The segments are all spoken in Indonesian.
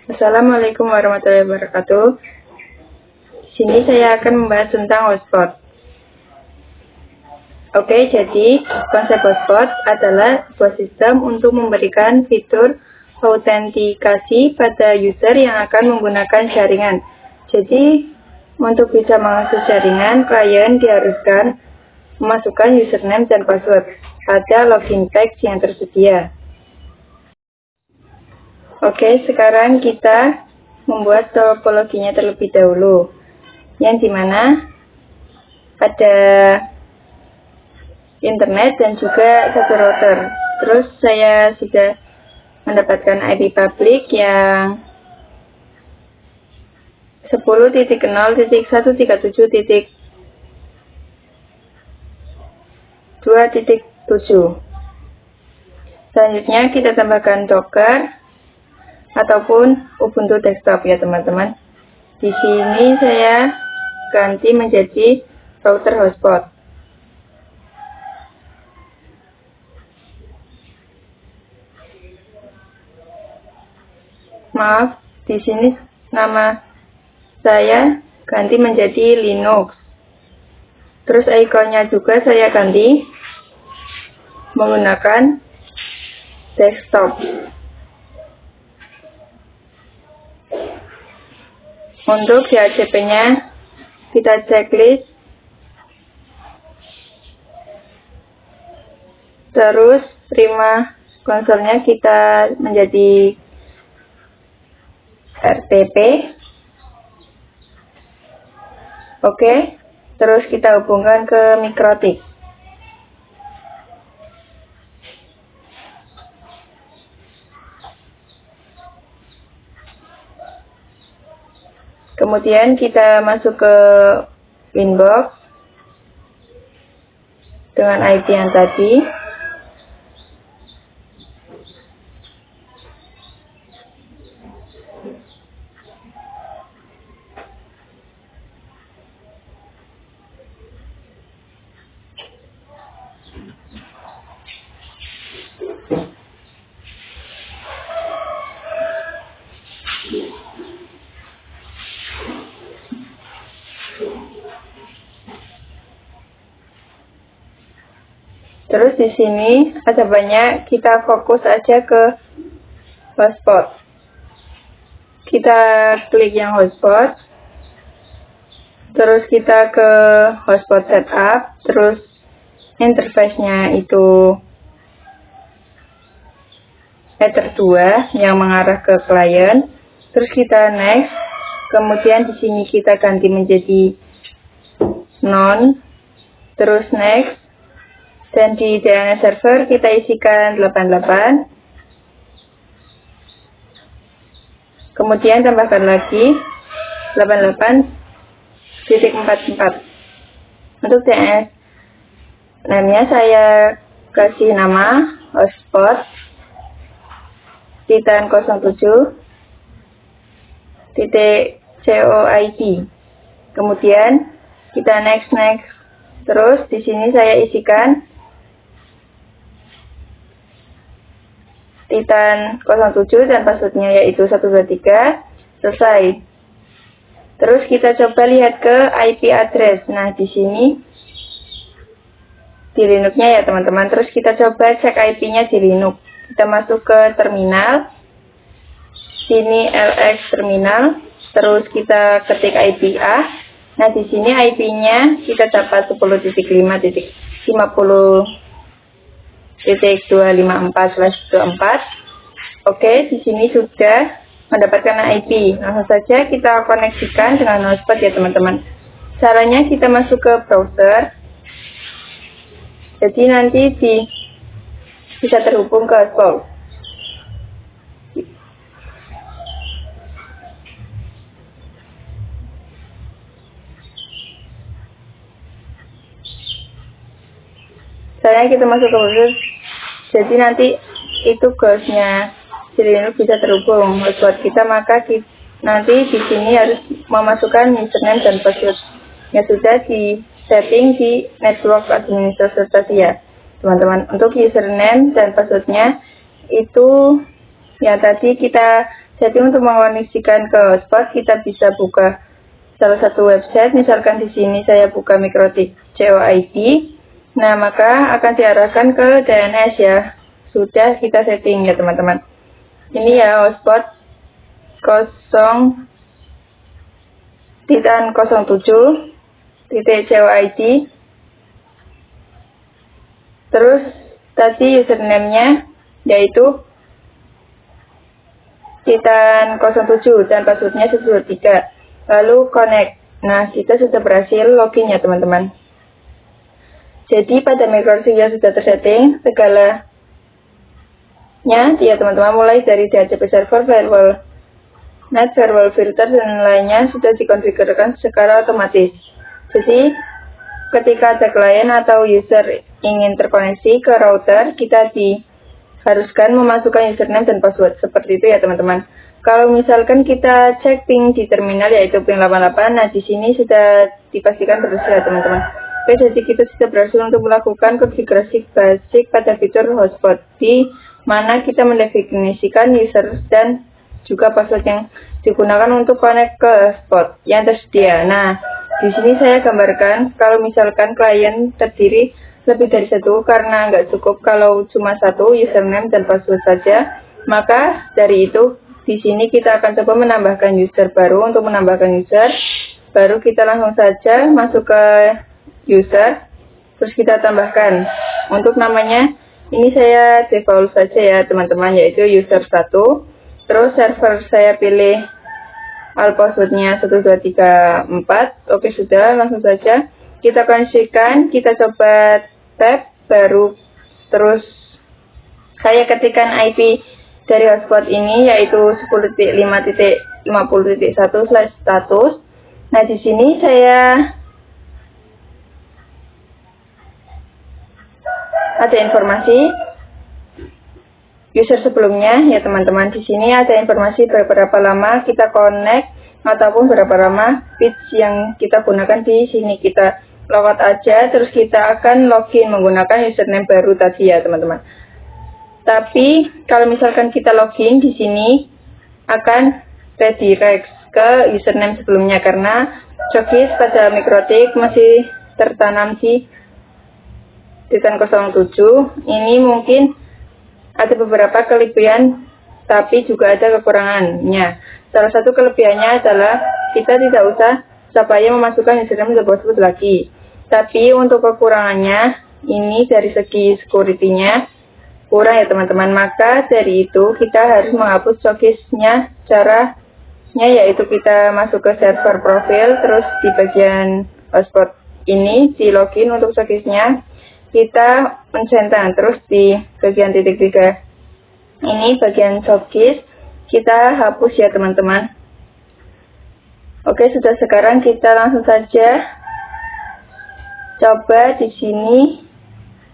Assalamualaikum warahmatullahi wabarakatuh. Di sini saya akan membahas tentang hotspot. Oke, jadi konsep hotspot adalah sebuah sistem untuk memberikan fitur autentikasi pada user yang akan menggunakan jaringan. Jadi, untuk bisa mengakses jaringan, klien diharuskan memasukkan username dan password pada login text yang tersedia. Oke, sekarang kita membuat topologinya terlebih dahulu, yang dimana ada internet dan juga satu router. Terus saya sudah mendapatkan IP public yang 10.0.167.2.7. Selanjutnya kita tambahkan Docker ataupun Ubuntu desktop ya teman-teman. Di sini saya ganti menjadi router hotspot. Maaf, di sini nama saya ganti menjadi Linux. Terus ikonnya juga saya ganti menggunakan desktop. Untuk DHCP-nya kita checklist, terus terima konsolnya kita menjadi RTP. Oke, terus kita hubungkan ke Mikrotik. Kemudian kita masuk ke Winbox dengan IP yang tadi. Terus di sini ada banyak, kita fokus aja ke hotspot. Kita klik yang hotspot, terus kita ke hotspot setup, terus interface-nya itu header 2 yang mengarah ke klien. Terus kita next, kemudian di sini kita ganti menjadi none, terus next. Dan di DNS server kita isikan 88. Kemudian tambahkan lagi 88.44. Untuk DNS name-nya saya kasih nama hotspot Titan 07.coid. Kemudian kita next. Terus di sini saya isikan Titan 07 dan passwordnya yaitu 123. Selesai. Terus kita coba lihat ke IP address. Nah, di sini di Linux-nya ya teman-teman. Terus kita coba cek IP-nya di Linux. Kita masuk ke terminal. Sini LX terminal. Terus kita ketik IP A. Nah, di sini IP-nya kita dapat 10.5.50.254/24. Oke, di sini sudah mendapatkan IP. Langsung saja kita koneksikan dengan hotspot ya teman-teman. Caranya kita masuk ke browser. Jadi nanti bisa terhubung ke hotspot. Caranya kita masuk ke browser, jadi nanti itu ghostnya di Linux bisa terhubung hotspot kita, maka nanti di sini harus memasukkan username dan password yang sudah di setting di network administrator tadi ya teman-teman. Untuk username dan passwordnya itu yang tadi kita Jadi untuk mengoneksikan ke hotspot, kita bisa buka salah satu website. Misalkan di sini saya buka Mikrotik COID. Nah, maka akan diarahkan ke DNS ya. Sudah kita setting ya teman-teman. Ini ya hotspot 0.07.COID. Terus tadi username-nya yaitu Titan 07 dan passwordnya 123. Lalu connect. Nah, kita sudah berhasil login ya teman-teman. Jadi pada Mikrotik yang sudah tersetting segalanya ya teman-teman, mulai dari DHCP server, firewall, net, firewall filter dan lainnya sudah dikonfigurkan secara otomatis. Jadi ketika ada klien atau user ingin terkoneksi ke router, kita diharuskan memasukkan username dan password seperti itu ya teman-teman. Kalau misalkan kita cek ping di terminal yaitu ping 88, nah di sini sudah dipastikan berhasil ya teman-teman. Oke, jadi kita sudah berhasil untuk melakukan konfigurasi basic pada fitur hotspot, di mana kita mendefinisikan user dan juga password yang digunakan untuk connect ke hotspot yang tersedia. Nah, di sini saya gambarkan kalau misalkan klien terdiri lebih dari satu, karena nggak cukup kalau cuma satu username dan password saja, maka dari itu di sini kita akan coba menambahkan user baru. Untuk menambahkan user baru, kita langsung saja masuk ke user, terus kita tambahkan. Untuk namanya, ini saya default saja ya teman-teman, yaitu user 1. Terus server saya pilih passwordnya 1234. Oke, sudah, langsung saja kita koneksikan. Kita coba tab baru, terus saya ketikkan IP dari hotspot ini yaitu 10.5.50.1/status. Nah, di sini saya ada informasi user sebelumnya ya teman-teman. Di sini ada informasi berapa lama kita connect ataupun berapa lama page yang kita gunakan. Di sini kita logout aja, terus kita akan login menggunakan username baru tadi ya teman-teman. Tapi kalau misalkan kita login di sini akan redirect ke username sebelumnya, karena cookies pada Mikrotik masih tertanam di Titan 07. Ini mungkin ada beberapa kelebihan tapi juga ada kekurangannya. Salah satu kelebihannya adalah kita tidak usah supaya memasukkan username dan password lagi. Tapi untuk kekurangannya, ini dari segi security-nya kurang ya teman-teman. Maka dari itu kita harus menghapus cookies-nya. Caranya yaitu kita masuk ke server profil, terus di bagian hotspot ini di login untuk cookies-nya kita mencentang, terus di bagian titik 3 ini bagian cookies kita hapus ya teman-teman. Oke, sudah, sekarang kita langsung saja coba di sini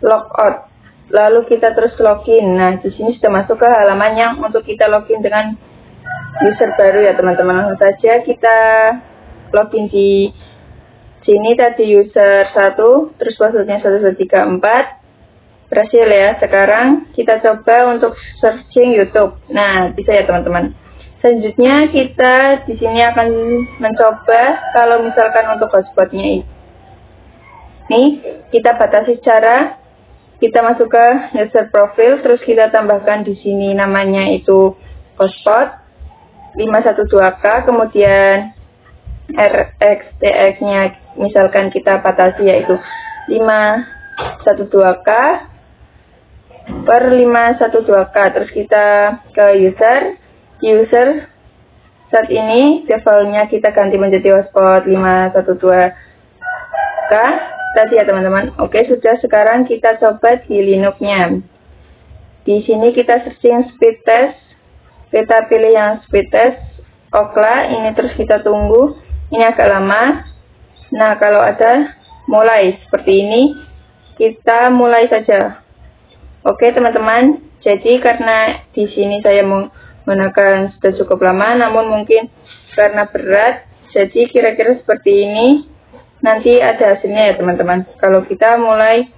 logout. Lalu kita terus login. Nah, di sini sudah masuk ke halaman yang untuk kita login dengan user baru ya teman-teman. Langsung saja kita login di sini tadi user 1, terus passwordnya 1234. Berhasil ya. Sekarang kita coba untuk searching YouTube. Nah, bisa ya teman-teman. Selanjutnya kita di sini akan mencoba kalau misalkan untuk hotspotnya ini kita batasi cara kita masuk ke user profile, terus kita tambahkan di sini namanya itu hotspot 512K, kemudian RxTX-nya misalkan kita batasi yaitu 512K per 512K. Terus kita ke user saat ini defaultnya kita ganti menjadi hotspot 512K tadi ya teman-teman. Oke, sudah, sekarang kita coba di Linux-nya. Di sini kita searching speed test. Kita pilih yang speed test Okla ini, terus kita tunggu. Ini agak lama. Nah, kalau ada mulai seperti ini, kita mulai saja. Oke teman-teman, jadi karena di sini saya menggunakan sudah cukup lama, namun mungkin karena berat, jadi kira-kira seperti ini. Nanti ada hasilnya ya teman-teman. Kalau kita mulai.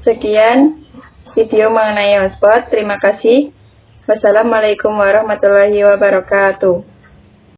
Sekian video mengenai hotspot. Terima kasih. Wassalamualaikum warahmatullahi wabarakatuh.